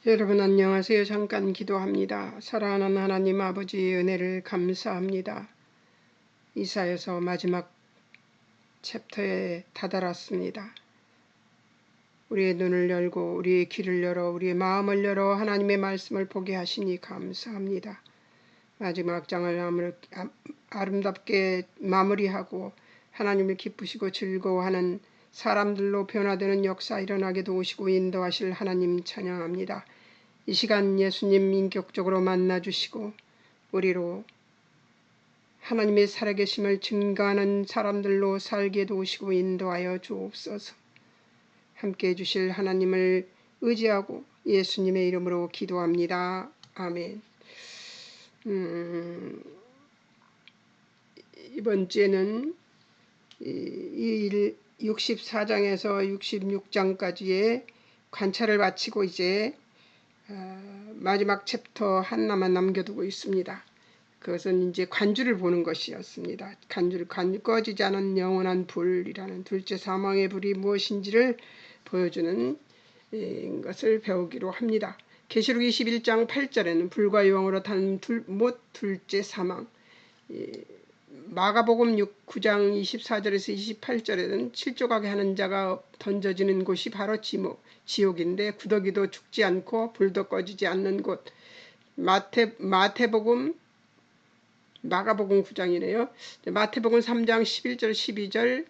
여러분 안녕하세요. 잠깐 기도합니다. 사랑하는 하나님 아버지의 은혜를 감사합니다. 이사야서 마지막 챕터에 다다랐습니다. 우리의 눈을 열고 우리의 귀를 열어 우리의 마음을 열어 하나님의 말씀을 보게 하시니 감사합니다. 마지막 장을 아름답게 마무리하고 하나님을 기쁘시고 즐거워하는 사람들로 변화되는 역사 일어나게 도우시고 인도하실 하나님 찬양합니다. 이 시간 예수님 인격적으로 만나주시고 우리로 하나님의 살아계심을 증거하는 사람들로 살게 도우시고 인도하여 주옵소서. 함께해 주실 하나님을 의지하고 예수님의 이름으로 기도합니다. 아멘. 이번 주에는 64장에서 66장까지의 관찰을 마치고 이제 마지막 챕터 하나만 남겨두고 있습니다. 그것은 이제 관주를 보는 것이었습니다. 꺼지지 않은 영원한 불이라는 둘째 사망의 불이 무엇인지를 보여주는 것을 배우기로 합니다. 계시록 21장 8절에는 불과 영으로 타는 못 둘째 사망, 마가복음 9장 24절에서 28절에는 칠조각에 하는 자가 던져지는 곳이 바로 지옥인데 구더기도 죽지 않고 불도 꺼지지 않는 곳. 마가복음 9장이네요. 마태복음 3장 11절 12절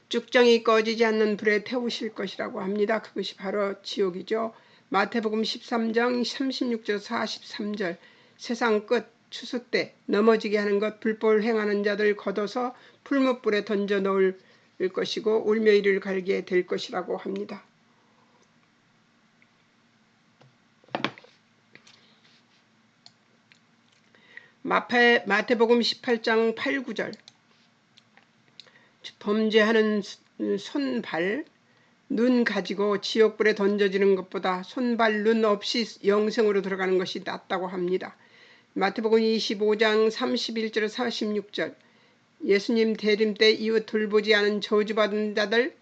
쭉정이 꺼지지 않는 불에 태우실 것이라고 합니다. 그것이 바로 지옥이죠. 마태복음 13장 36절 43절 세상 끝 추수 때 넘어지게 하는 것 불법을 행하는 자들 걷어서 풀무불에 던져 놓을 것이고 울며 이를 갈게 될 것이라고 합니다. 마태복음 18장 8, 9절 범죄하는 손발 눈 가지고 지옥불에 던져지는 것보다 손발 눈 없이 영생으로 들어가는 것이 낫다고 합니다. 마태복음 25장 31절 46절 예수님 대림 때 이웃 돌보지 않은 저주받은 자들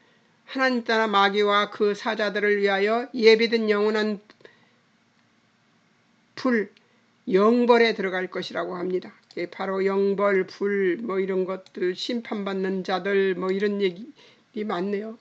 하나님 나라 마귀와 그 사자들을 위하여 예비된 영원한 불 영벌에 들어갈 것이라고 합니다. 바로 영벌, 불, 이런 것들 심판받는 자들 이런 얘기 많네요.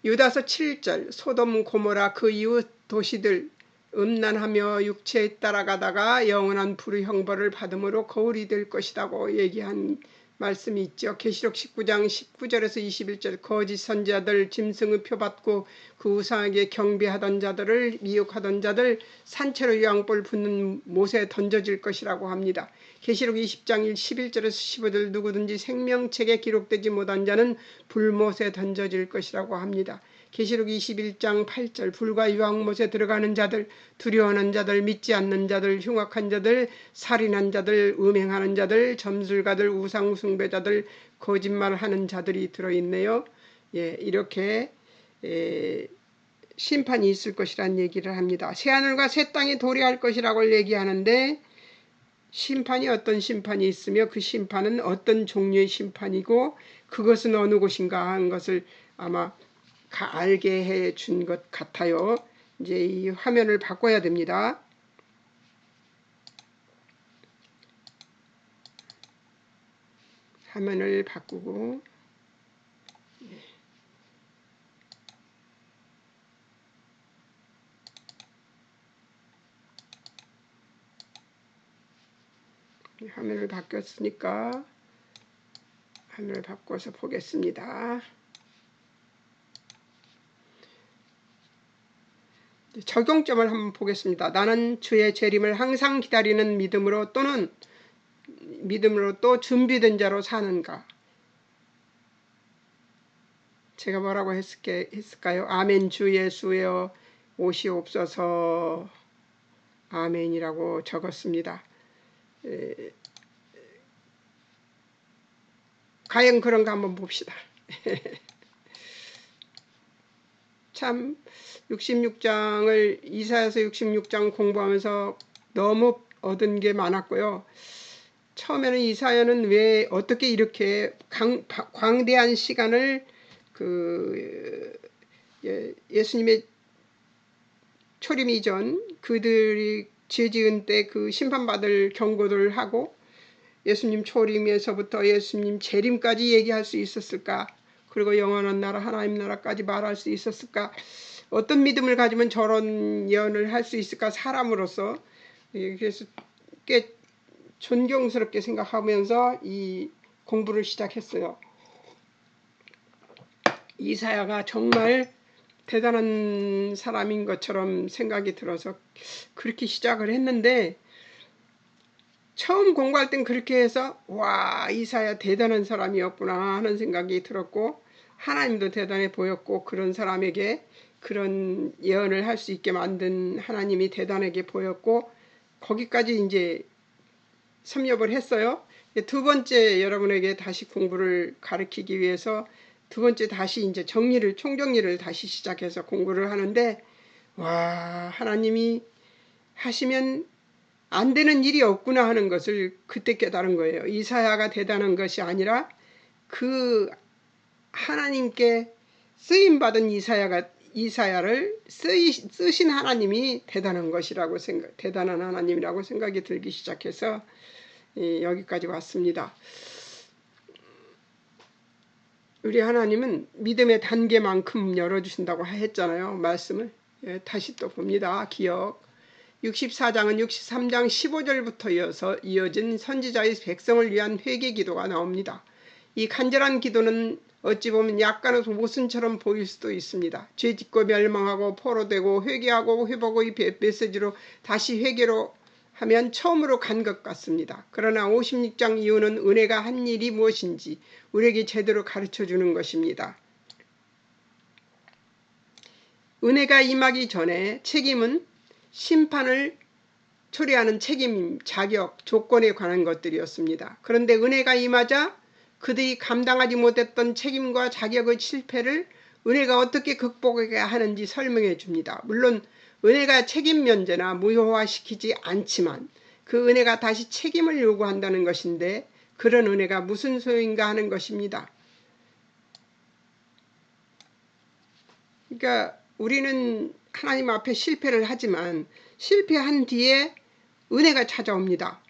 유다서 7절 소돔 고모라 그 이웃 도시들 음란하며 육체에 따라가다가 영원한 불의 형벌을 받음으로 거울이 될 것이라고 얘기한 말씀이 있죠. 계시록 19장 19절에서 21절 거짓 선지자들 짐승의 표 받고 그 우상에게 경배하던 자들을 미혹하던 자들 산채로 유황불 붙는 못에 던져질 것이라고 합니다. 계시록 20장 11절에서 15절 누구든지 생명책에 기록되지 못한 자는 불못에 던져질 것이라고 합니다. 계시록 21장 8절 불과 유황못에 들어가는 자들 두려워하는 자들 믿지 않는 자들 흉악한 자들 살인한 자들 음행하는 자들 점술가들 우상 숭배자들 거짓말하는 자들이 들어있네요. 이렇게 심판이 있을 것이란 얘기를 합니다. 새하늘과 새 땅이 도래할 것이라고 얘기하는데 심판이 어떤 심판이 있으며 그 심판은 어떤 종류의 심판이고 그것은 어느 곳인가 하는 것을 아마 알게 해 준 것 같아요. 이제 이 화면을 바꿔야 됩니다. 화면을 바꾸고 화면을 바뀌었으니까 화면을 바꿔서 보겠습니다. 적용점을 한번 보겠습니다. 나는 주의 재림을 항상 기다리는 믿음으로 또 준비된 자로 사는가? 제가 뭐라고 했을까요? 아멘 주 예수여 오시옵소서 아멘이라고 적었습니다. 과연 그런가 한번 봅시다. 참 66장을 이사야서 66장 공부하면서 너무 얻은 게 많았고요. 처음에는 이사야는 왜 어떻게 이렇게 광대한 시간을 그 예수님의 초림 이전 그들이 죄 지은 때 그 심판받을 경고를 하고 예수님 초림에서부터 예수님 재림까지 얘기할 수 있었을까? 그리고 영원한 나라 하나님 나라까지 말할 수 있었을까? 어떤 믿음을 가지면 저런 예언을 할 수 있을까? 사람으로서. 그래서 꽤 존경스럽게 생각하면서 이 공부를 시작했어요. 이사야가 정말 대단한 사람인 것처럼 생각이 들어서 그렇게 시작을 했는데, 처음 공부할 땐 그렇게 해서 와, 이사야 대단한 사람이었구나 하는 생각이 들었고, 하나님도 대단해 보였고, 그런 사람에게 그런 예언을 할 수 있게 만든 하나님이 대단하게 보였고, 거기까지 이제 섭렵을 했어요. 두 번째 여러분에게 다시 공부를 가르치기 위해서 두 번째 다시 이제 총정리를 다시 시작해서 공부를 하는데, 와, 하나님이 하시면 안 되는 일이 없구나 하는 것을 그때 깨달은 거예요. 이사야가 대단한 것이 아니라 그 하나님께 쓰임받은 이사야를 쓰신 하나님이 대단한 것이라고 대단한 하나님이라고 생각이 들기 시작해서 여기까지 왔습니다. 우리 하나님은 믿음의 단계만큼 열어주신다고 했잖아요. 말씀을. 다시 또 봅니다. 기억. 64장은 63장 15절부터 이어진 선지자의 백성을 위한 회개 기도가 나옵니다. 이 간절한 기도는 어찌 보면 약간의 모순처럼 보일 수도 있습니다. 죄 짓고 멸망하고 포로되고 회개하고 회복의 메시지로 다시 회개로 하면 처음으로 간 것 같습니다. 그러나 56장 이후는 은혜가 한 일이 무엇인지 우리에게 제대로 가르쳐 주는 것입니다. 은혜가 임하기 전에 책임은 심판을 초래하는 책임, 자격, 조건에 관한 것들이었습니다. 그런데 은혜가 임하자 그들이 감당하지 못했던 책임과 자격의 실패를 은혜가 어떻게 극복해야 하는지 설명해 줍니다. 물론 은혜가 책임 면제나 무효화시키지 않지만 그 은혜가 다시 책임을 요구한다는 것인데, 그런 은혜가 무슨 소용인가 하는 것입니다. 그러니까 우리는 하나님 앞에 실패를 하지만 실패한 뒤에 은혜가 찾아옵니다.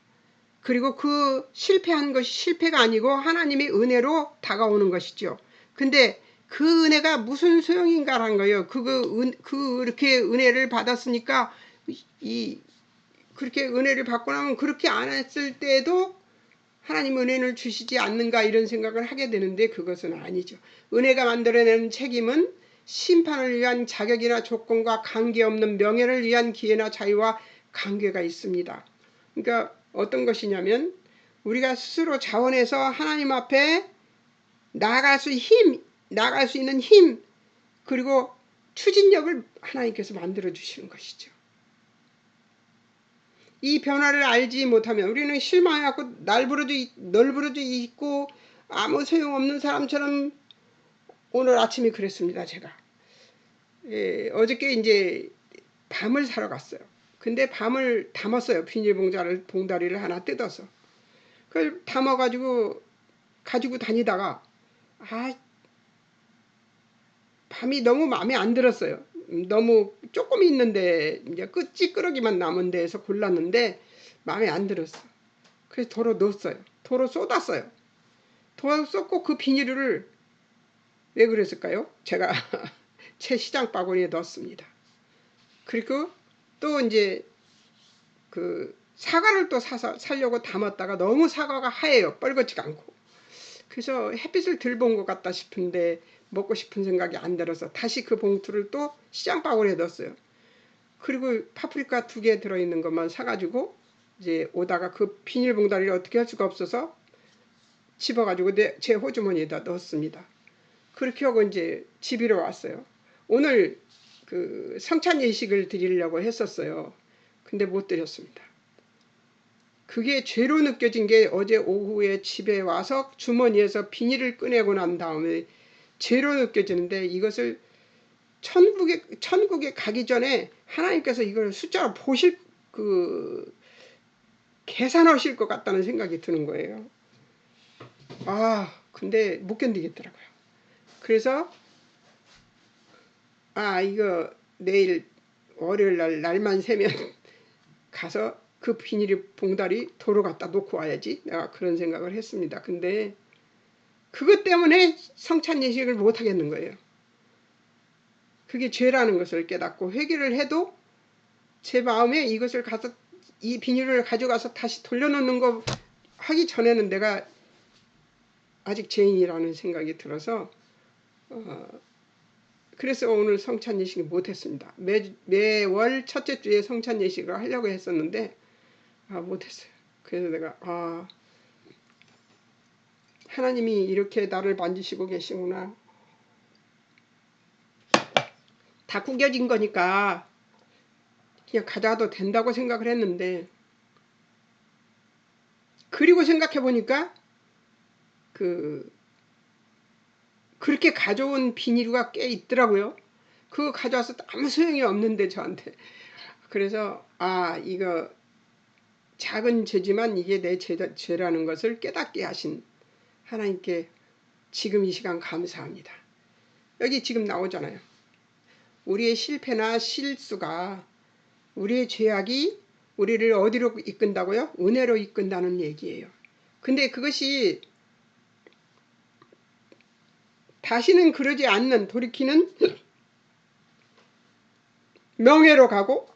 그리고 그 실패한 것이 실패가 아니고 하나님의 은혜로 다가오는 것이죠. 근데 그 은혜가 무슨 소용인가라는 거예요. 그렇게 은혜를 받았으니까 그렇게 은혜를 받고 나면 그렇게 안 했을 때도 하나님 은혜를 주시지 않는가 이런 생각을 하게 되는데, 그것은 아니죠. 은혜가 만들어내는 책임은 심판을 위한 자격이나 조건과 관계없는 명예를 위한 기회나 자유와 관계가 있습니다. 그러니까 어떤 것이냐면 우리가 스스로 자원해서 하나님 앞에 나아갈 수 있는 힘, 그리고 추진력을 하나님께서 만들어 주시는 것이죠. 이 변화를 알지 못하면 우리는 실망해갖고 널브러져 있고 아무 소용없는 사람처럼, 오늘 아침에 그랬습니다. 제가 어저께 이제 밤을 사러 갔어요. 근데 밤을 담았어요. 봉다리를 하나 뜯어서 그걸 담아가지고 가지고 다니다가 밤이 너무 마음에 안 들었어요. 너무 조금 있는데 이제 찌끄러기만 남은 데에서 골랐는데 마음에 안 들었어. 그래서 도로 넣었어요. 도로 쏟았어요. 도로 쏟고 그 비닐을 왜 그랬을까요? 제가 제 시장 바구니에 넣었습니다. 그리고 또 이제 그 사과를 또 사서 살려고 담았다가 너무 사과가 하얘요. 뻘겋지가 않고. 그래서 햇빛을 덜 본 것 같다 싶은데 먹고 싶은 생각이 안 들어서 다시 그 봉투를 또 시장 바구니에 넣었어요. 그리고 파프리카 2개 들어있는 것만 사가지고 이제 오다가 그 비닐봉다리를 어떻게 할 수가 없어서 집어가지고 제 호주머니에다 넣었습니다. 그렇게 하고 이제 집으로 왔어요. 오늘 그 성찬 예식을 드리려고 했었어요. 근데 못 드렸습니다. 그게 죄로 느껴진 게 어제 오후에 집에 와서 주머니에서 비닐을 꺼내고 난 다음에 죄로 느껴지는데, 이것을 천국에 가기 전에 하나님께서 이걸 숫자로 계산하실 것 같다는 생각이 드는 거예요. 근데 못 견디겠더라고요. 그래서 이거 내일 월요일 날 날만 새면 가서 그 비닐 봉다리 도로 갖다 놓고 와야지. 내가 그런 생각을 했습니다. 근데 그것 때문에 성찬 예식을 못 하겠는 거예요. 그게 죄라는 것을 깨닫고 회개를 해도 제 마음에 이것을 가서 이 비닐을 가져가서 다시 돌려놓는 거 하기 전에는 내가 아직 죄인이라는 생각이 들어서 그래서 오늘 성찬 예식을 못했습니다. 매월 첫째 주에 성찬 예식을 하려고 했었는데 못했어요. 그래서 내가 하나님이 이렇게 나를 만지시고 계시구나. 다 구겨진 거니까 그냥 가져가도 된다고 생각을 했는데, 그리고 생각해 보니까 그렇게 가져온 비닐가 꽤 있더라고요. 그거 가져와서 아무 소용이 없는데 저한테. 그래서 이거 작은 죄지만 이게 내 죄라는 것을 깨닫게 하신 하나님께 지금 이 시간 감사합니다. 여기 지금 나오잖아요. 우리의 실패나 실수가, 우리의 죄악이 우리를 어디로 이끈다고요? 은혜로 이끈다는 얘기예요. 근데 그것이 다시는 그러지 않는, 돌이키는 명예로 가고,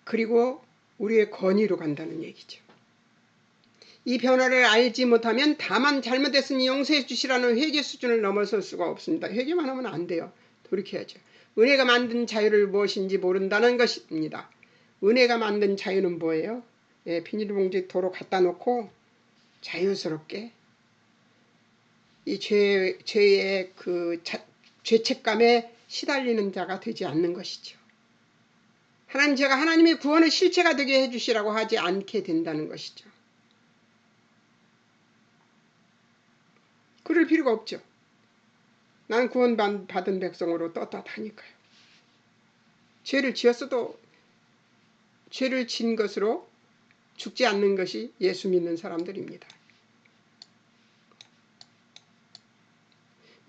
그리고 우리의 권위로 간다는 얘기죠. 이 변화를 알지 못하면 다만 잘못했으니 용서해 주시라는 회개 수준을 넘어설 수가 없습니다. 회개만 하면 안 돼요. 돌이켜야죠. 은혜가 만든 자유를 무엇인지 모른다는 것입니다. 은혜가 만든 자유는 뭐예요? 비닐봉지 도로 갖다 놓고 자유스럽게 이 죄의 죄책감에 시달리는 자가 되지 않는 것이죠. 하나님, 제가 하나님의 구원의 실체가 되게 해주시라고 하지 않게 된다는 것이죠. 그럴 필요가 없죠. 난 구원받은 백성으로 떳떳하니까요. 죄를 지었어도 죄를 진 것으로 죽지 않는 것이 예수 믿는 사람들입니다.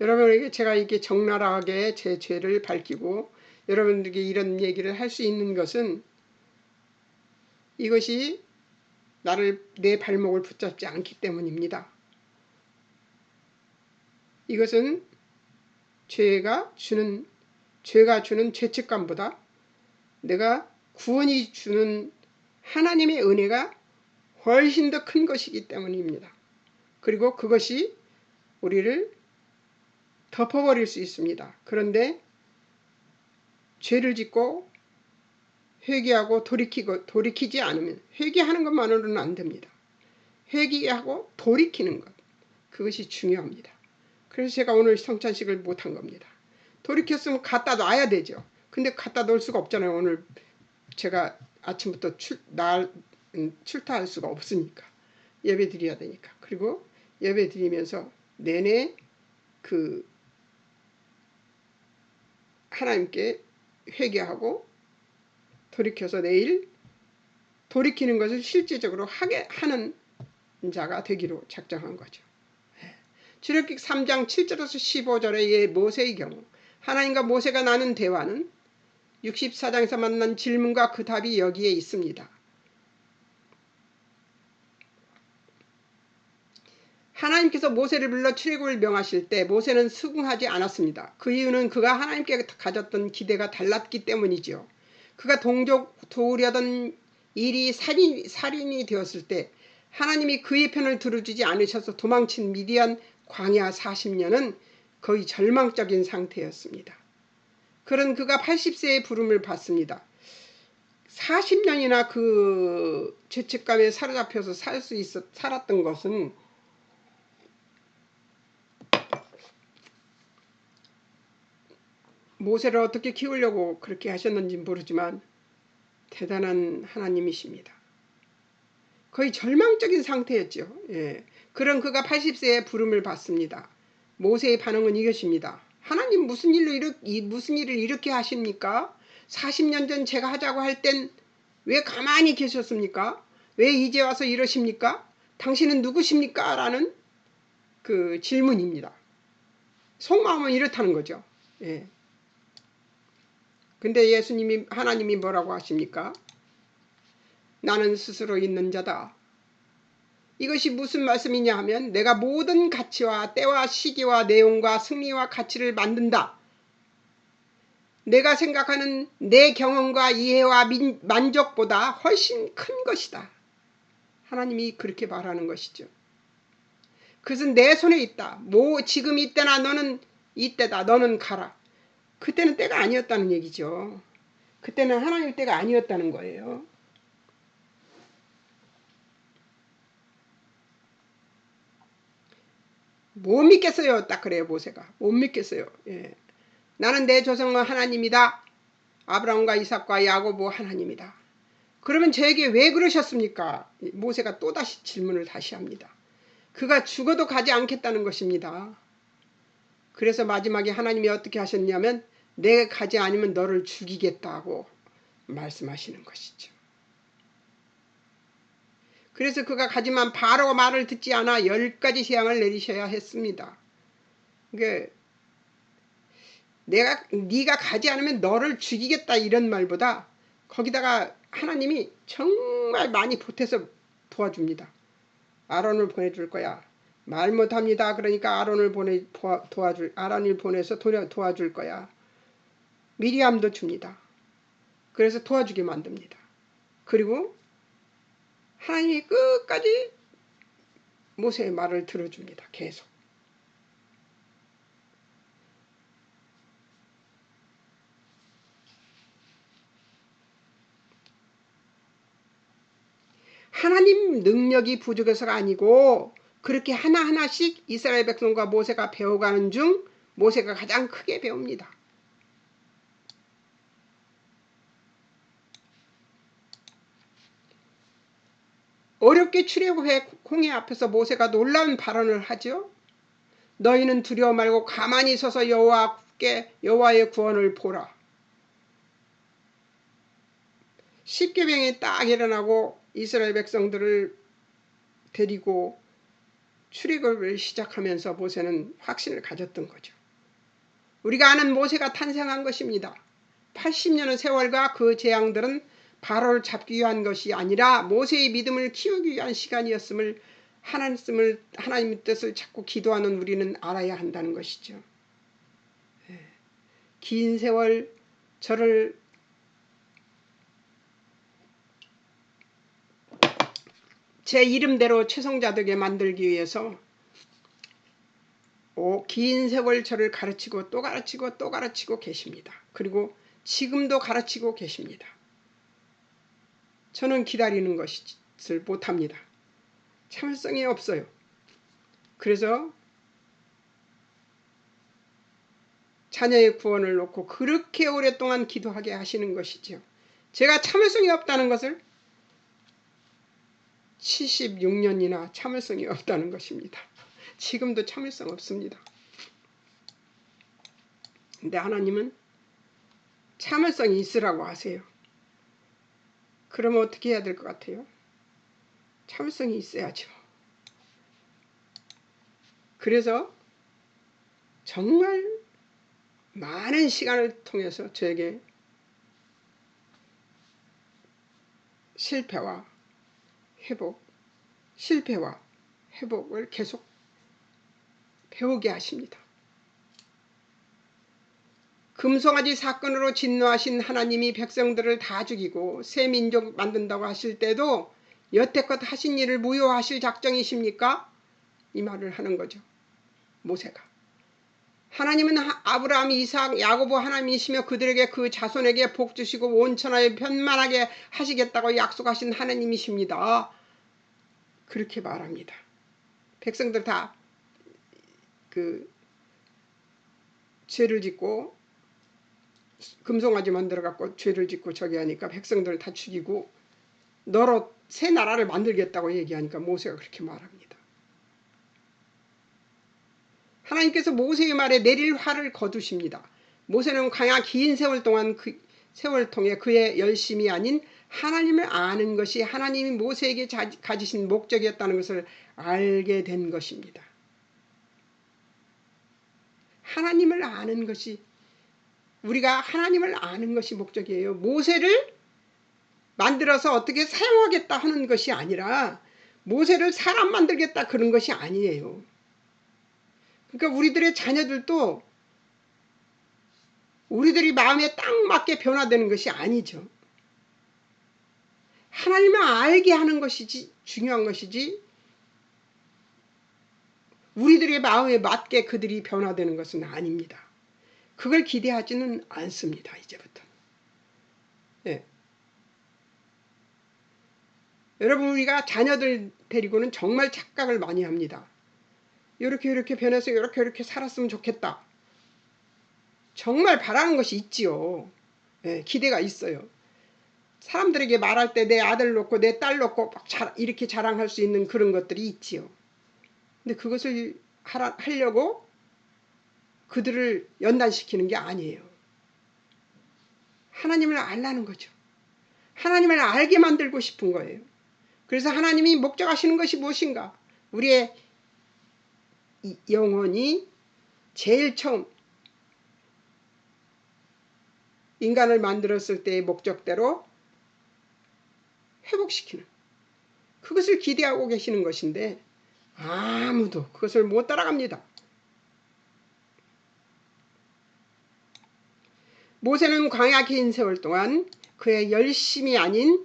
여러분에게 제가 이렇게 적나라하게 제 죄를 밝히고 여러분들에게 이런 얘기를 할 수 있는 것은, 이것이 내 발목을 붙잡지 않기 때문입니다. 이것은 죄가 주는 죄책감보다 내가 구원이 주는 하나님의 은혜가 훨씬 더 큰 것이기 때문입니다. 그리고 그것이 우리를 덮어버릴 수 있습니다. 그런데 죄를 짓고 회개하고 돌이키지 않으면, 회개하는 것만으로는 안 됩니다. 회개하고 돌이키는 것, 그것이 중요합니다. 그래서 제가 오늘 성찬식을 못한 겁니다. 돌이켰으면 갖다 놔야 되죠. 근데 갖다 놓을 수가 없잖아요. 오늘 제가 아침부터 출타할 수가 없으니까. 예배 드려야 되니까. 그리고 예배 드리면서 내내 하나님께 회개하고 돌이켜서 내일 돌이키는 것을 실질적으로 하게 하는 자가 되기로 작정한 거죠. 출애굽기 3장 7절에서 15절의 모세의 경우, 하나님과 모세가 나눈 대화는 64장에서 만난 질문과 그 답이 여기에 있습니다. 하나님께서 모세를 불러 출애굽을 명하실 때 모세는 수긍하지 않았습니다. 그 이유는 그가 하나님께 가졌던 기대가 달랐기 때문이죠. 그가 도우려던 일이 살인이 되었을 때 하나님이 그의 편을 들어주지 않으셔서 도망친 미디안 광야 40년은 거의 절망적인 상태였습니다. 그런 그가 80세의 부름을 받습니다. 40년이나 그 죄책감에 사로잡혀서 살았던 것은 모세를 어떻게 키우려고 그렇게 하셨는지 모르지만 대단한 하나님이십니다. 거의 절망적인 상태였죠. 그런 그가 80세에 부름을 받습니다. 모세의 반응은 이것입니다. 하나님, 무슨 일을 이렇게 하십니까? 40년 전 제가 하자고 할 땐 왜 가만히 계셨습니까? 왜 이제 와서 이러십니까? 당신은 누구십니까? 라는 그 질문입니다. 속마음은 이렇다는 거죠. 예. 근데 예수님이, 하나님이 뭐라고 하십니까? 나는 스스로 있는 자다. 이것이 무슨 말씀이냐 하면 내가 모든 가치와 때와 시기와 내용과 승리와 가치를 만든다. 내가 생각하는 내 경험과 이해와 만족보다 훨씬 큰 것이다. 하나님이 그렇게 말하는 것이죠. 그것은 내 손에 있다. 지금 이때나 너는 이때다. 너는 가라. 그때는 때가 아니었다는 얘기죠. 그때는 하나님 때가 아니었다는 거예요. 못 믿겠어요. 딱 그래요. 모세가. 못 믿겠어요. 예. 나는 내 조상은 하나님이다. 아브라함과 이삭과 야고보 하나님이다. 그러면 저에게 왜 그러셨습니까? 모세가 또다시 질문을 다시 합니다. 그가 죽어도 가지 않겠다는 것입니다. 그래서 마지막에 하나님이 어떻게 하셨냐면 내가 가지 않으면 너를 죽이겠다고 말씀하시는 것이죠. 그래서 그가 가지만 바로 말을 듣지 않아 10가지 재앙을 내리셔야 했습니다. 그러니까 네가 가지 않으면 너를 죽이겠다 이런 말보다 거기다가 하나님이 정말 많이 보태서 도와줍니다. 아론을 보내줄 거야. 말 못합니다. 그러니까 아론을 아론을 보내서 도와줄 거야. 미리암도 줍니다. 그래서 도와주게 만듭니다. 그리고 하나님이 끝까지 모세의 말을 들어줍니다. 계속. 하나님 능력이 부족해서가 아니고 그렇게 하나하나씩 이스라엘 백성과 모세가 배워가는 중 모세가 가장 크게 배웁니다. 어렵게 출애굽해 홍해 앞에서 모세가 놀라운 발언을 하죠. 너희는 두려워 말고 가만히 서서 여호와의 구원을 보라. 십계명이 딱 일어나고 이스라엘 백성들을 데리고 출애굽을 시작하면서 모세는 확신을 가졌던 거죠. 우리가 아는 모세가 탄생한 것입니다. 80년의 세월과 그 재앙들은 바로를 잡기 위한 것이 아니라 모세의 믿음을 키우기 위한 시간이었음을 하나님의 뜻을 자꾸 기도하는 우리는 알아야 한다는 것이죠. 긴 세월 저를 제 이름대로 최성자되게 만들기 위해서 긴 세월 저를 가르치고 또 가르치고 또 가르치고 계십니다. 그리고 지금도 가르치고 계십니다. 저는 기다리는 것을 못합니다. 참을성이 없어요. 그래서 자녀의 구원을 놓고 그렇게 오랫동안 기도하게 하시는 것이죠. 제가 참을성이 없다는 것을 76년이나 참을성이 없다는 것입니다. 지금도 참을성 없습니다. 근데 하나님은 참을성이 있으라고 하세요. 그러면 어떻게 해야 될 것 같아요? 참을성이 있어야죠. 그래서 정말 많은 시간을 통해서 저에게 실패와 회복을 계속 배우게 하십니다. 금송아지 사건으로 진노하신 하나님이 백성들을 다 죽이고 새 민족 만든다고 하실 때도 여태껏 하신 일을 무효하실 작정이십니까? 이 말을 하는 거죠. 모세가. 하나님은 아브라함, 이삭, 야고보 하나님이시며 그들에게 그 자손에게 복 주시고 온 천하에 편만하게 하시겠다고 약속하신 하나님이십니다. 그렇게 말합니다. 백성들 다 죄를 짓고 금송아지 만들어갖고 죄를 짓고 저기 하니까 백성들을 다 죽이고 너로 새 나라를 만들겠다고 얘기하니까 모세가 그렇게 말합니다. 하나님께서 모세의 말에 내릴 화를 거두십니다. 모세는 광야 긴 세월 동안 세월을 통해 그의 열심이 아닌 하나님을 아는 것이 하나님이 모세에게 가지신 목적이었다는 것을 알게 된 것입니다. 하나님을 아는 것이, 우리가 하나님을 아는 것이 목적이에요. 모세를 만들어서 어떻게 사용하겠다 하는 것이 아니라 모세를 사람 만들겠다 그런 것이 아니에요. 그러니까 우리들의 자녀들도 우리들이 마음에 딱 맞게 변화되는 것이 아니죠. 하나님을 알게 하는 것이지 중요한 것이지 우리들의 마음에 맞게 그들이 변화되는 것은 아닙니다. 그걸 기대하지는 않습니다. 이제부터. 네. 여러분, 우리가 자녀들 데리고는 정말 착각을 많이 합니다. 이렇게 변해서 이렇게 살았으면 좋겠다. 정말 바라는 것이 있지요. 네, 기대가 있어요. 사람들에게 말할 때 내 아들 놓고 내 딸 놓고 이렇게 자랑할 수 있는 그런 것들이 있지요. 근데 그것을 하려고 그들을 연단시키는 게 아니에요. 하나님을 알라는 거죠. 하나님을 알게 만들고 싶은 거예요. 그래서 하나님이 목적하시는 것이 무엇인가? 우리의 영혼이 제일 처음 인간을 만들었을 때의 목적대로 회복시키는, 그것을 기대하고 계시는 것인데 아무도 그것을 못 따라갑니다. 모세는 광야 긴 세월 동안 그의 열심이 아닌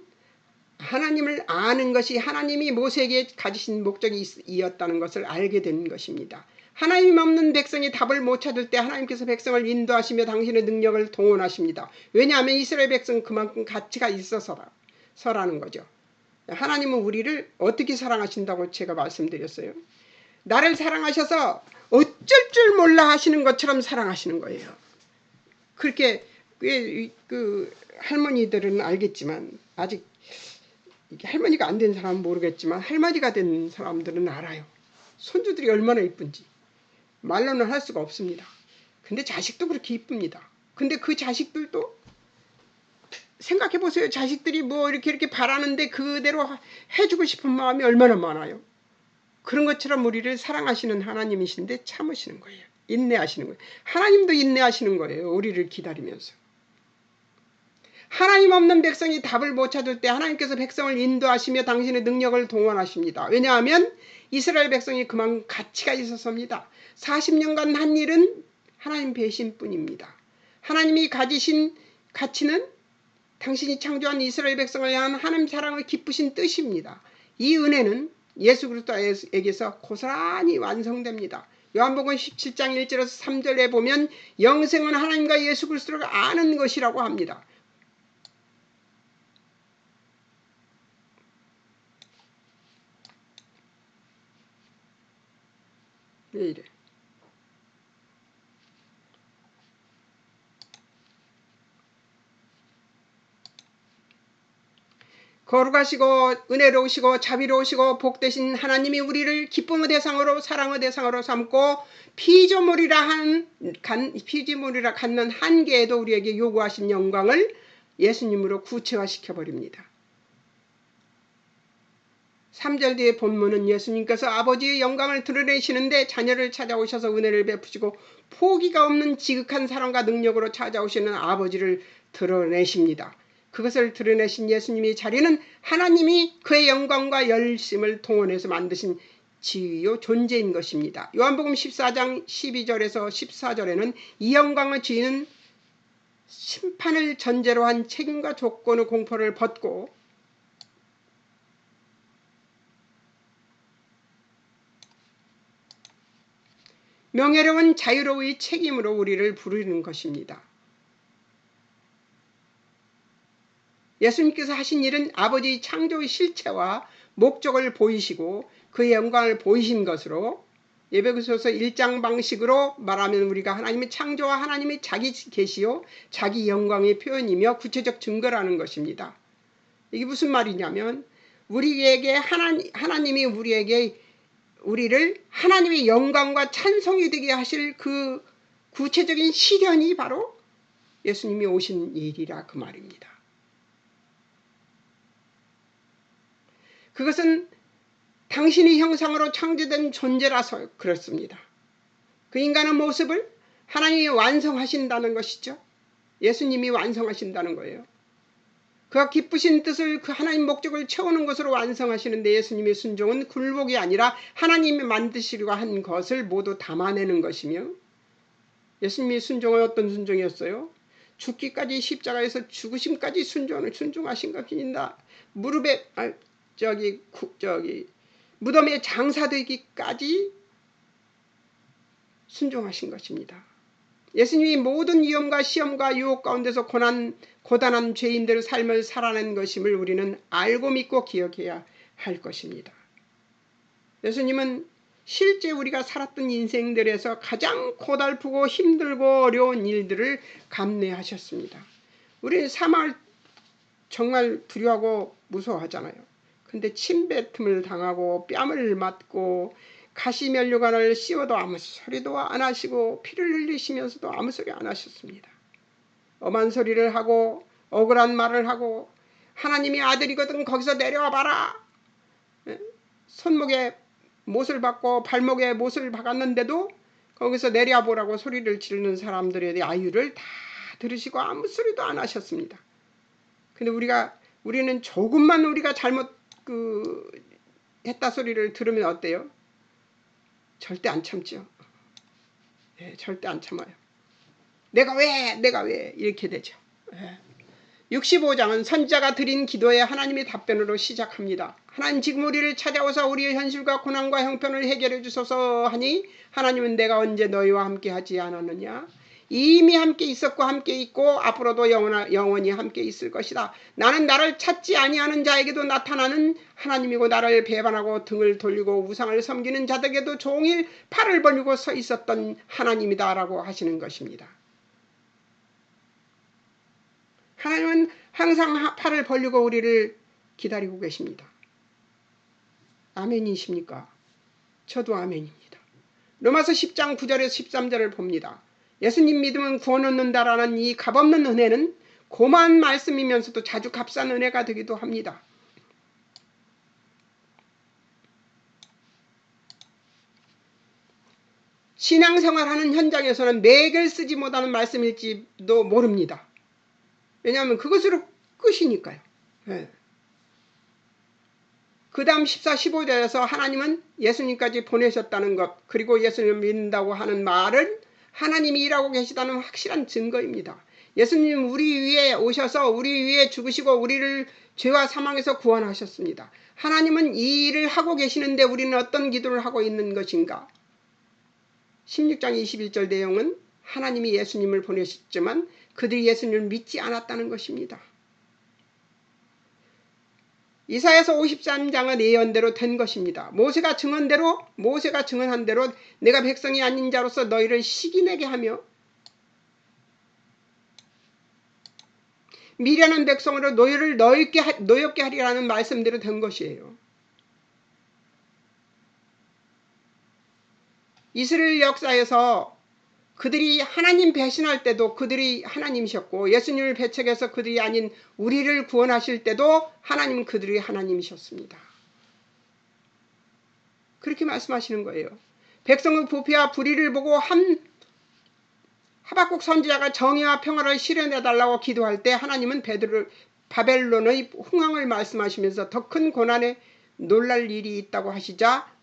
하나님을 아는 것이 하나님이 모세에게 가지신 목적이었다는 것을 알게 된 것입니다. 하나님 없는 백성이 답을 못 찾을 때 하나님께서 백성을 인도하시며 당신의 능력을 동원하십니다. 왜냐하면 이스라엘 백성은 그만큼 가치가 있어서라는 거죠. 하나님은 우리를 어떻게 사랑하신다고 제가 말씀드렸어요. 나를 사랑하셔서 어쩔 줄 몰라 하시는 것처럼 사랑하시는 거예요. 그렇게 그 할머니들은 알겠지만, 아직 할머니가 안 된 사람은 모르겠지만 할머니가 된 사람들은 알아요. 손주들이 얼마나 이쁜지 말로는 할 수가 없습니다. 근데 자식도 그렇게 이쁩니다. 근데 그 자식들도 생각해 보세요. 자식들이 뭐 이렇게 바라는데 그대로 해주고 싶은 마음이 얼마나 많아요. 그런 것처럼 우리를 사랑하시는 하나님이신데 참으시는 거예요. 인내하시는 거예요. 하나님도 인내하시는 거예요. 우리를 기다리면서. 하나님 없는 백성이 답을 못 찾을 때 하나님께서 백성을 인도하시며 당신의 능력을 동원하십니다. 왜냐하면 이스라엘 백성이 그만큼 가치가 있어서입니다. 40년간 한 일은 하나님 배신뿐입니다. 하나님이 가지신 가치는 당신이 창조한 이스라엘 백성을 향한 하나님 사랑을 기쁘신 뜻입니다. 이 은혜는 예수 그리스도에게서 고스란히 완성됩니다. 요한복음 17장 1절에서 3절에 보면 영생은 하나님과 예수 그리스도를 아는 것이라고 합니다. 왜 이래? 거룩하시고 은혜로우시고 자비로우시고 복되신 하나님이 우리를 기쁨의 대상으로 사랑의 대상으로 삼고 피조물이라 갖는 한계에도 우리에게 요구하신 영광을 예수님으로 구체화시켜버립니다. 3절 뒤에 본문은 예수님께서 아버지의 영광을 드러내시는데 자녀를 찾아오셔서 은혜를 베푸시고 포기가 없는 지극한 사랑과 능력으로 찾아오시는 아버지를 드러내십니다. 그것을 드러내신 예수님의 자리는 하나님이 그의 영광과 열심을 동원해서 만드신 지위요 존재인 것입니다. 요한복음 14장 12절에서 14절에는 이 영광의 지위는 심판을 전제로 한 책임과 조건의 공포를 벗고 명예로운 자유로의 책임으로 우리를 부르는 것입니다. 예수님께서 하신 일은 아버지의 창조의 실체와 목적을 보이시고 그의 영광을 보이신 것으로 에베소서 1장 방식으로 말하면 우리가 하나님의 창조와 하나님의 자기 계시요 자기 영광의 표현이며 구체적 증거라는 것입니다. 이게 무슨 말이냐면 우리에게 하나님이 우리를 하나님의 영광과 찬송이 되게 하실 그 구체적인 실현이 바로 예수님이 오신 일이라 그 말입니다. 그것은 당신의 형상으로 창조된 존재라서 그렇습니다. 그 인간의 모습을 하나님이 완성하신다는 것이죠. 예수님이 완성하신다는 거예요. 그가 기쁘신 뜻을 그 하나님 목적을 채우는 것으로 완성하시는데 예수님의 순종은 굴복이 아니라 하나님이 만드시려고 한 것을 모두 담아내는 것이며 예수님의 순종은 어떤 순종이었어요? 죽기까지 십자가에서 죽으심까지 순종하신 것입니다. 무릎에 무덤에 장사되기까지 순종하신 것입니다. 예수님이 모든 위험과 시험과 유혹 가운데서 고단한 죄인들의 삶을 살아낸 것임을 우리는 알고 믿고 기억해야 할 것입니다. 예수님은 실제 우리가 살았던 인생들에서 가장 고달프고 힘들고 어려운 일들을 감내하셨습니다. 우리는 사망을 정말 두려워하고 무서워하잖아요. 근데 침뱉음을 당하고 뺨을 맞고 가시면류관을 씌워도 아무 소리도 안 하시고 피를 흘리시면서도 아무 소리 안 하셨습니다. 엄한 소리를 하고 억울한 말을 하고 하나님이 아들이거든 거기서 내려와 봐라. 손목에 못을 박고 발목에 못을 박았는데도 거기서 내려와 보라고 소리를 지르는 사람들의 아유를 다 들으시고 아무 소리도 안 하셨습니다. 근데 우리는 조금만 우리가 잘못 했다 소리를 들으면 어때요? 절대 안 참죠. 네, 절대 안 참아요. 내가 왜 이렇게 되죠. 네. 65장은 선지자가 드린 기도에 하나님의 답변으로 시작합니다. 하나님 지금 우리를 찾아오사 우리의 현실과 고난과 형편을 해결해 주소서 하니 하나님은 내가 언제 너희와 함께 하지 않았느냐. 이미 함께 있었고 함께 있고 앞으로도 영원히 함께 있을 것이다. 나는 나를 찾지 아니하는 자에게도 나타나는 하나님이고 나를 배반하고 등을 돌리고 우상을 섬기는 자들에게도 종일 팔을 벌리고 서 있었던 하나님이다 라고 하시는 것입니다. 하나님은 항상 팔을 벌리고 우리를 기다리고 계십니다. 아멘이십니까? 저도 아멘입니다. 로마서 10장 9절에서 13절을 봅니다. 예수님 믿으면 구원 얻는다라는 이 값없는 은혜는 고마운 말씀이면서도 자주 값싼 은혜가 되기도 합니다. 신앙생활하는 현장에서는 맥을 쓰지 못하는 말씀일지도 모릅니다. 왜냐하면 그것으로 끝이니까요. 네. 그 다음 14, 15절에서 하나님은 예수님까지 보내셨다는 것 그리고 예수님을 믿는다고 하는 말은 하나님이 일하고 계시다는 확실한 증거입니다. 예수님 우리 위에 오셔서 우리 위에 죽으시고 우리를 죄와 사망에서 구원하셨습니다. 하나님은 이 일을 하고 계시는데 우리는 어떤 기도를 하고 있는 것인가? 16장 21절 내용은 하나님이 예수님을 보내셨지만 그들이 예수님을 믿지 않았다는 것입니다. 이사야서 53장은 예언대로 된 것입니다. 모세가 증언한 대로 내가 백성이 아닌 자로서 너희를 시기내게 하며 미련한 백성으로 너희를 노엽게 하리라는 말씀대로 된 것이에요. 이스라엘 역사에서 그들이 하나님 배신할 때도 그들이 하나님이셨고 예수님을 배척해서 그들이 아닌 우리를 구원하실 때도 하나님은 그들이 하나님이셨습니다. 그렇게 말씀하시는 거예요. 백성의 부패와 불의를 보고 하박국 선지자가 정의와 평화를 실현해달라고 기도할 때 하나님은 바벨론의 흥황을 말씀하시면서 더 큰 고난에 놀랄 일이 있다고 하시자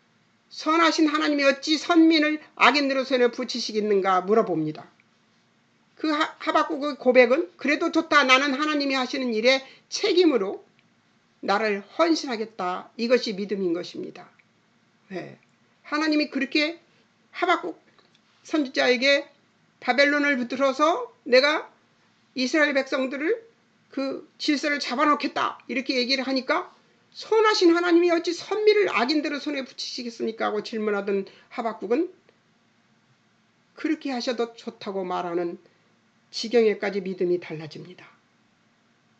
선하신 하나님이 어찌 선민을 악인들의 손에 붙이시겠는가 물어봅니다. 그 하박국의 고백은 그래도 좋다. 나는 하나님이 하시는 일에 책임으로 나를 헌신하겠다. 이것이 믿음인 것입니다. 네. 하나님이 그렇게 하박국 선지자에게 바벨론을 붙들어서 내가 이스라엘 백성들을 그 질서를 잡아놓겠다. 이렇게 얘기를 하니까 선하신 하나님이 어찌 선미를 악인들의 손에 붙이시겠습니까? 하고 질문하던 하박국은 그렇게 하셔도 좋다고 말하는 지경에까지 믿음이 달라집니다.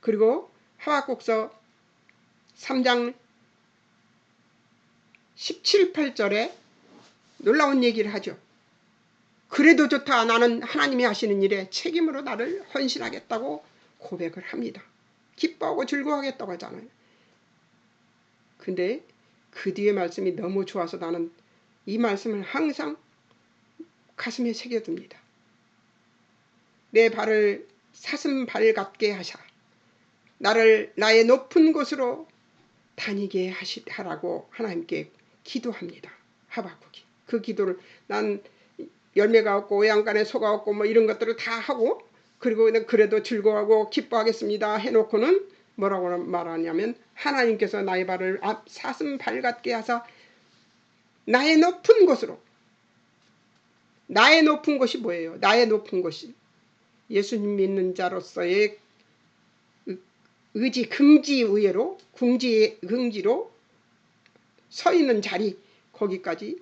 그리고 하박국서 3장 17, 18절에 놀라운 얘기를 하죠. 그래도 좋다. 나는 하나님이 하시는 일에 책임으로 나를 헌신하겠다고 고백을 합니다. 기뻐하고 즐거워하겠다고 하잖아요. 근데 그 뒤에 말씀이 너무 좋아서 나는 이 말씀을 항상 가슴에 새겨둡니다. 내 발을 사슴발 같게 하사 나를 나의 높은 곳으로 다니게 하라고 하나님께 기도합니다. 하박국이. 그 기도를 난 열매가 없고 오양간에 소가 없고 뭐 이런 것들을 다 하고 그리고 그래도 즐거워하고 기뻐하겠습니다 해놓고는 뭐라고 말하냐면 하나님께서 나의 발을 사슴발 같게 하사 나의 높은 곳으로. 나의 높은 곳이 뭐예요? 나의 높은 곳이 예수님 믿는 자로서의 의지, 긍지 의외로 긍지로 서 있는 자리 거기까지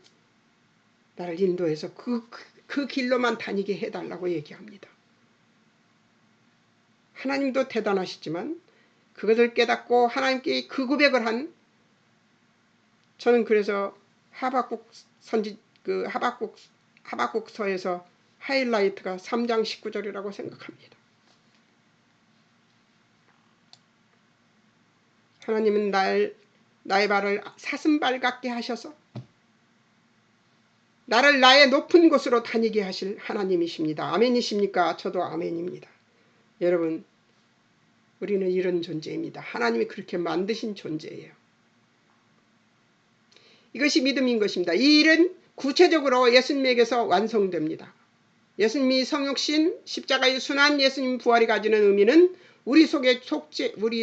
나를 인도해서 그 길로만 다니게 해달라고 얘기합니다. 하나님도 대단하시지만 그것을 깨닫고 하나님께 그 고백을 한 저는 그래서 하박국 하박국서에서 하이라이트가 3장 19절이라고 생각합니다. 하나님은 나의 발을 사슴발 같게 하셔서 나를 나의 높은 곳으로 다니게 하실 하나님이십니다. 아멘이십니까? 저도 아멘입니다. 여러분, 우리는 이런 존재입니다. 하나님이 그렇게 만드신 존재예요. 이것이 믿음인 것입니다. 이 일은 구체적으로 예수님에게서 완성됩니다. 예수님이 성육신, 십자가의 순환 예수님 부활이 가지는 의미는 우리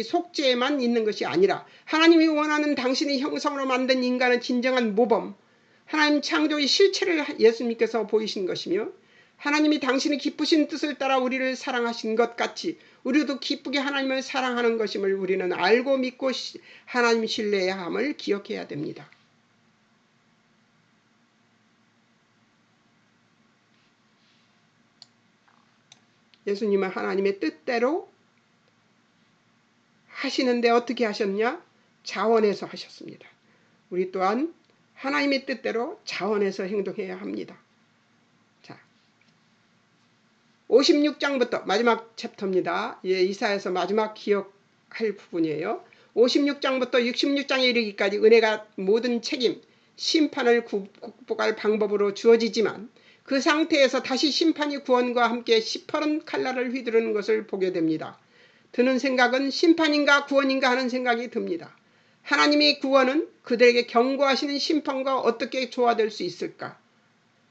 속죄에만 있는 것이 아니라 하나님이 원하는 당신의 형상으로 만든 인간의 진정한 모범, 하나님 창조의 실체를 예수님께서 보이신 것이며 하나님이 당신의 기쁘신 뜻을 따라 우리를 사랑하신 것 같이 우리도 기쁘게 하나님을 사랑하는 것임을 우리는 알고 믿고 하나님 신뢰해야 함을 기억해야 됩니다. 예수님은 하나님의 뜻대로 하시는데 어떻게 하셨냐? 자원해서 하셨습니다. 우리 또한 하나님의 뜻대로 자원해서 행동해야 합니다. 자, 56장부터 마지막 챕터입니다. 이사야서 마지막 기억할 부분이에요. 56장부터 66장에 이르기까지 은혜가 모든 책임, 심판을 극복할 방법으로 주어지지만 그 상태에서 다시 심판이 구원과 함께 시퍼런 칼날을 휘두르는 것을 보게 됩니다. 드는 생각은 심판인가 구원인가 하는 생각이 듭니다. 하나님의 구원은 그들에게 경고하시는 심판과 어떻게 조화될 수 있을까?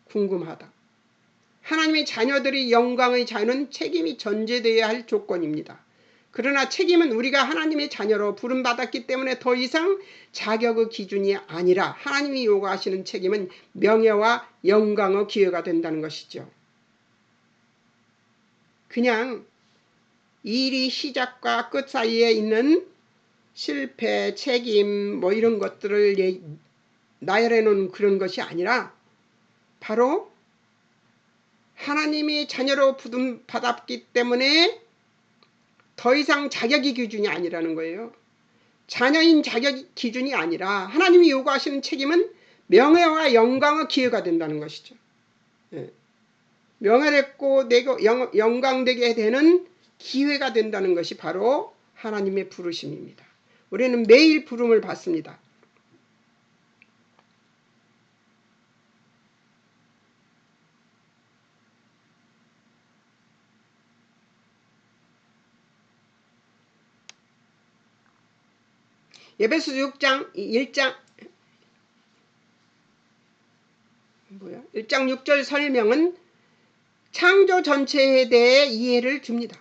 궁금하다. 하나님의 자녀들이 영광의 자유는 책임이 전제되어야 할 조건입니다. 그러나 책임은 우리가 하나님의 자녀로 부름받았기 때문에 더 이상 자격의 기준이 아니라 하나님이 요구하시는 책임은 명예와 영광의 기회가 된다는 것이죠. 그냥 일이 시작과 끝 사이에 있는 실패, 책임 뭐 이런 것들을 나열해 놓은 그런 것이 아니라 바로 하나님이 자녀로 부름받았기 때문에 더 이상 자격이 기준이 아니라는 거예요. 자녀인 자격 기준이 아니라 하나님이 요구하시는 책임은 명예와 영광의 기회가 된다는 것이죠. 명예롭고 영광되게 되는 기회가 된다는 것이 바로 하나님의 부르심입니다. 우리는 매일 부름을 받습니다. 에베소 6장 1장 6절 설명은 창조 전체에 대해 이해를 줍니다.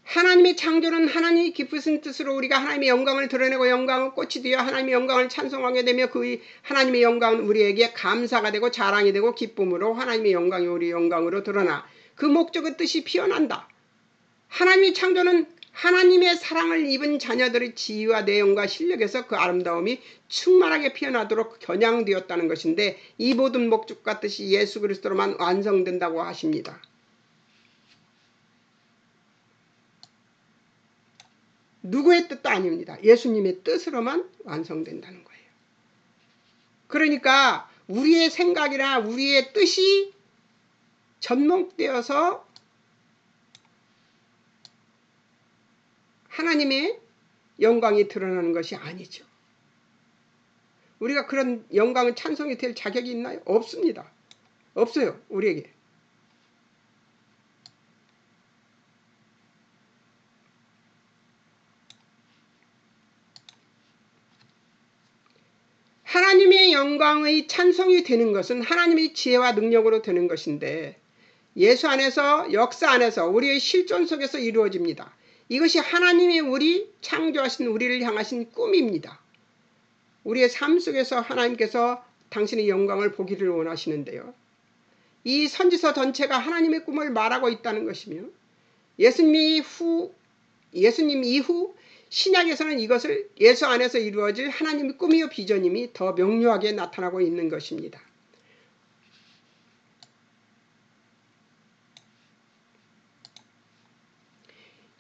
하나님의 창조는 하나님이 기쁘신 뜻으로 우리가 하나님의 영광을 드러내고 영광의 꽃이 되어 하나님의 영광을 찬송하게 되며 그 하나님의 영광은 우리에게 감사가 되고 자랑이 되고 기쁨으로 하나님의 영광이 우리 영광으로 드러나 그 목적의 뜻이 피어난다. 하나님의 창조는 하나님의 사랑을 입은 자녀들의 지위와 내용과 실력에서 그 아름다움이 충만하게 피어나도록 겨냥되었다는 것인데 이 모든 목적과 뜻이 예수 그리스도로만 완성된다고 하십니다. 누구의 뜻도 아닙니다. 예수님의 뜻으로만 완성된다는 거예요. 그러니까 우리의 생각이나 우리의 뜻이 접목되어서 하나님의 영광이 드러나는 것이 아니죠. 우리가 그런 영광은 찬송이 될 자격이 있나요? 없습니다. 없어요. 우리에게. 하나님의 영광의 찬송이 되는 것은 하나님의 지혜와 능력으로 되는 것인데 예수 안에서 역사 안에서 우리의 실존 속에서 이루어집니다. 이것이 하나님이 우리 창조하신 우리를 향하신 꿈입니다. 우리의 삶 속에서 하나님께서 당신의 영광을 보기를 원하시는데요. 이 선지서 전체가 하나님의 꿈을 말하고 있다는 것이며 예수님 이후 신약에서는 이것을 예수 안에서 이루어질 하나님의 꿈이요 비전임이 더 명료하게 나타나고 있는 것입니다.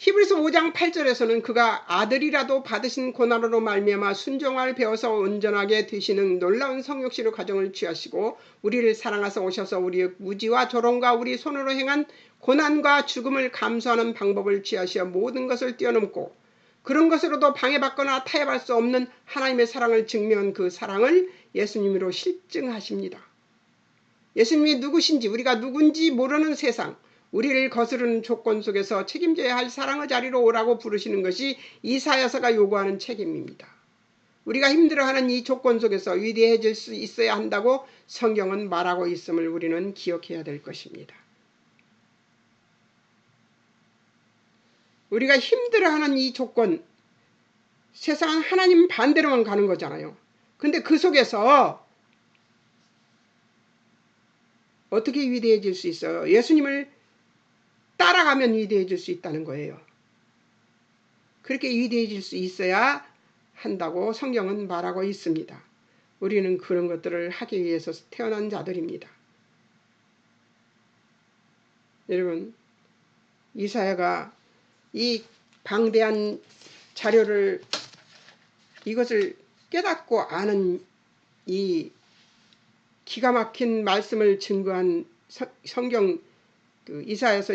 히브리서 5장 8절에서는 그가 아들이라도 받으신 고난으로 말미암아 순종을 배워서 온전하게 되시는 놀라운 성육신의 과정을 취하시고 우리를 사랑하사 오셔서 우리의 무지와 조롱과 우리 손으로 행한 고난과 죽음을 감수하는 방법을 취하시어 모든 것을 뛰어넘고 그런 것으로도 방해받거나 타협할 수 없는 하나님의 사랑을 증명한 그 사랑을 예수님으로 실증하십니다. 예수님이 누구신지 우리가 누군지 모르는 세상 우리를 거스르는 조건 속에서 책임져야 할 사랑의 자리로 오라고 부르시는 것이 이사야서가 요구하는 책임입니다. 우리가 힘들어하는 이 조건 속에서 위대해질 수 있어야 한다고 성경은 말하고 있음을 우리는 기억해야 될 것입니다. 우리가 힘들어하는 이 조건, 세상은 하나님 반대로만 가는 거잖아요. 근데 그 속에서 어떻게 위대해질 수 있어요? 예수님을 따라가면 위대해질 수 있다는 거예요. 그렇게 위대해질 수 있어야 한다고 성경은 말하고 있습니다. 우리는 그런 것들을 하기 위해서 태어난 자들입니다. 여러분, 이사야가 이 방대한 자료를 이것을 깨닫고 아는 이 기가 막힌 말씀을 증거한 성경 이사야서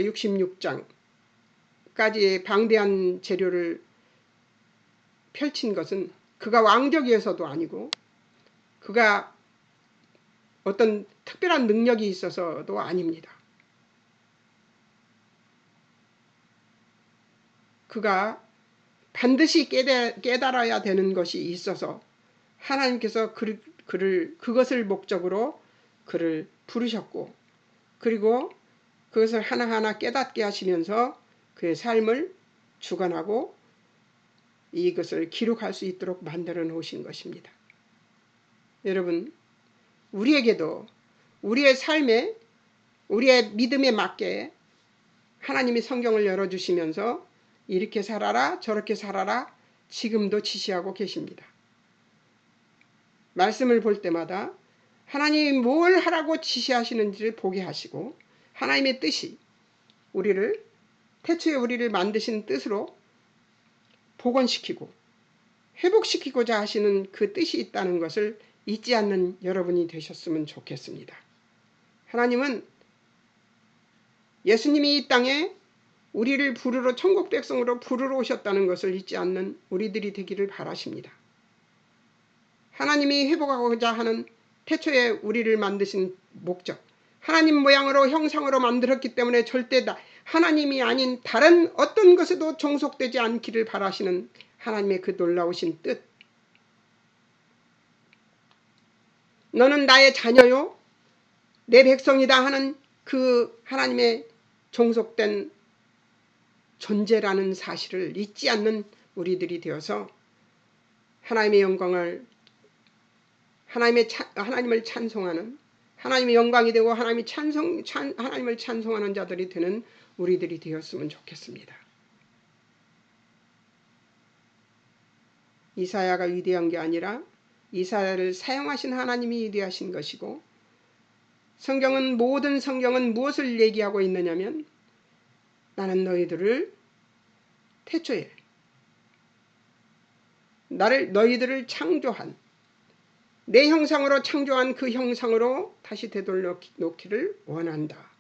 66장까지의 방대한 재료를 펼친 것은 그가 왕족이어서도 아니고 그가 어떤 특별한 능력이 있어서도 아닙니다. 그가 반드시 깨달아야 되는 것이 있어서 하나님께서 그것을 목적으로 그를 부르셨고 그리고 그것을 하나하나 깨닫게 하시면서 그의 삶을 주관하고 이것을 기록할 수 있도록 만들어 놓으신 것입니다. 여러분, 우리에게도 우리의 삶에 우리의 믿음에 맞게 하나님이 성경을 열어주시면서 이렇게 살아라 저렇게 살아라 지금도 지시하고 계십니다. 말씀을 볼 때마다 하나님이 뭘 하라고 지시하시는지를 보게 하시고 하나님의 뜻이 우리를 태초에 우리를 만드신 뜻으로 복원시키고 회복시키고자 하시는 그 뜻이 있다는 것을 잊지 않는 여러분이 되셨으면 좋겠습니다. 하나님은 예수님이 이 땅에 우리를 부르러 천국 백성으로 부르러 오셨다는 것을 잊지 않는 우리들이 되기를 바라십니다. 하나님이 회복하고자 하는 태초에 우리를 만드신 목적 하나님 모양으로 형상으로 만들었기 때문에 절대 하나님이 아닌 다른 어떤 것에도 종속되지 않기를 바라시는 하나님의 그 놀라우신 뜻 너는 나의 자녀요 내 백성이다 하는 그 하나님의 종속된 존재라는 사실을 잊지 않는 우리들이 되어서 하나님의 영광을 하나님을 찬송하는 하나님의 영광이 되고 하나님을 찬송하는 자들이 되는 우리들이 되었으면 좋겠습니다. 이사야가 위대한 게 아니라 이사야를 사용하신 하나님이 위대하신 것이고 모든 성경은 무엇을 얘기하고 있느냐면 나는 너희들을 태초에 너희들을 창조한 내 형상으로 창조한 그 형상으로 다시 되돌려놓기를 원한다.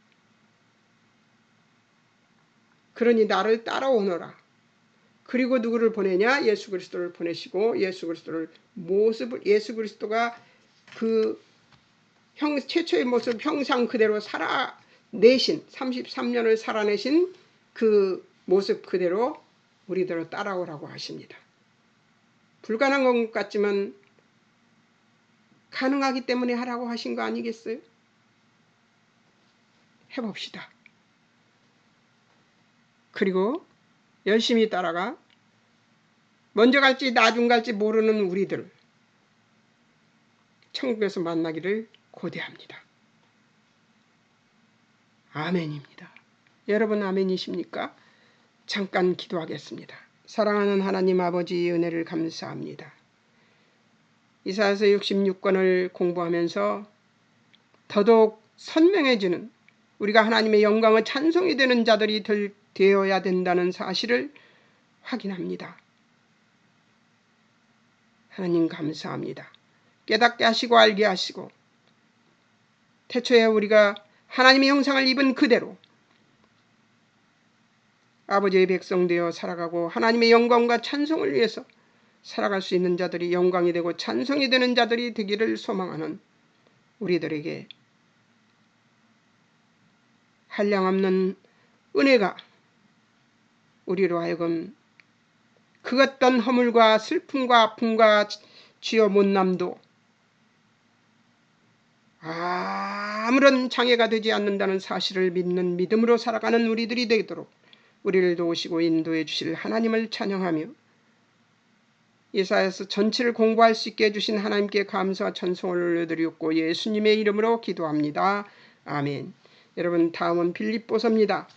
그러니 나를 따라오너라. 그리고 누구를 보내냐? 예수 그리스도를 보내시고 예수 그리스도를 예수 그리스도가 그 최초의 모습 형상 그대로 살아내신 33년을 살아내신 그 모습 그대로 우리들을 따라오라고 하십니다. 불가능한 것 같지만 가능하기 때문에 하라고 하신 거 아니겠어요? 해봅시다. 그리고 열심히 따라가 먼저 갈지 나중 갈지 모르는 우리들 천국에서 만나기를 고대합니다. 아멘입니다. 여러분 아멘이십니까? 잠깐 기도하겠습니다. 사랑하는 하나님 아버지 은혜를 감사합니다. 이사야서 66권을 공부하면서 더더욱 선명해지는 우리가 하나님의 영광을 찬송이 되는 자들이 되어야 된다는 사실을 확인합니다. 하나님 감사합니다. 깨닫게 하시고 알게 하시고 태초에 우리가 하나님의 형상을 입은 그대로 아버지의 백성 되어 살아가고 하나님의 영광과 찬송을 위해서 살아갈 수 있는 자들이 영광이 되고 찬송이 되는 자들이 되기를 소망하는 우리들에게 한량없는 은혜가 우리로 하여금 그 어떤 허물과 슬픔과 아픔과 죄와 못남도 아무런 장애가 되지 않는다는 사실을 믿는 믿음으로 살아가는 우리들이 되도록 우리를 도우시고 인도해 주실 하나님을 찬양하며 이사야서 전체를 공부할 수 있게 해주신 하나님께 감사와 찬송을 올려드리옵고 예수님의 이름으로 기도합니다. 아멘. 여러분 다음은 빌립보서입니다.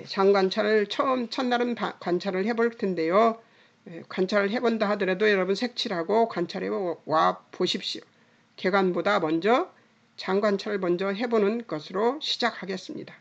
장관찰을 첫날은 관찰을 해볼 텐데요. 관찰을 해본다 하더라도 여러분 색칠하고 관찰해 와 보십시오. 개관보다 먼저 장관찰을 먼저 해보는 것으로 시작하겠습니다.